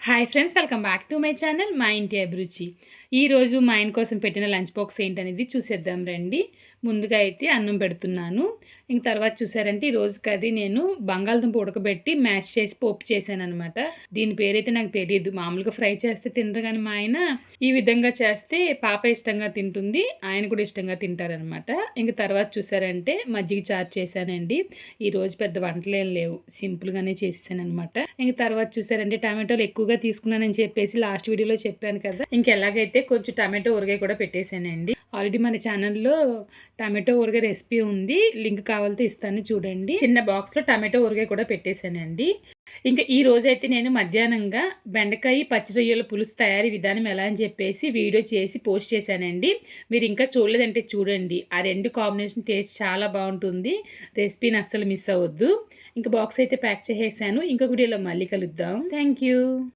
Hi friends, welcome back to my channel మా ఇంటి అభిరుచి. ఈరోజు మా ఆయన కోసం పెట్టిన లంచ్ బాక్స్ ఏంటనేది చూసేద్దాం రండి. ముందుగా అయితే అన్నం పెడుతున్నాను. ఇంక తర్వాత చూసారంటే ఈరోజు కర్రీ నేను బంగాళదుంప ఉడకబెట్టి మ్యాష్ చేసి పోపు చేశాననమాట. దీని పేరైతే నాకు తెలియదు. మామూలుగా ఫ్రై చేస్తే తినరు కానీ మా ఆయన ఈ విధంగా చేస్తే పాప ఇష్టంగా తింటుంది, ఆయన కూడా ఇష్టంగా తింటారనమాట. ఇంక తర్వాత చూసారంటే మజ్జిగ చారు చేశానండి. ఈరోజు పెద్ద వంటలేం లేవు, సింపుల్గానే చేసేసాను అనమాట. ఇంక తర్వాత చూసారంటే టమాటోలు ఎక్కువగా తీసుకున్నానని చెప్పేసి లాస్ట్ వీడియోలో చెప్పాను కదా. ఇంకెలాగైతే కొంచెం టమాటో ఊరగాయ కూడా పెట్టేశానండి. ఆల్రెడీ మన ఛానల్లో టమాటో ఊరగాయ రెసిపీ ఉంది, లింక్ కావాలితే ఇస్తాను చూడండి. చిన్న బాక్స్లో టమాటో ఊరగాయ కూడా పెట్టేశానండి. ఇంకా ఈ రోజైతే నేను మధ్యాహ్నంగా బెండకాయ పచ్చి రొయ్యల పులుసు తయారీ విధానం ఎలా అని చెప్పేసి వీడియో చేసి పోస్ట్ చేశానండి. మీరు ఇంకా చూడలేదంటే చూడండి. ఆ రెండు కాంబినేషన్ టేస్ట్ చాలా బాగుంటుంది. రెసిపీని అస్సలు మిస్ అవ్వద్దు. ఇంకా బాక్స్ అయితే ప్యాక్ చేసేసాను. ఇంకొక వీడియోలో మళ్ళీ కలుద్దాం. Thank you.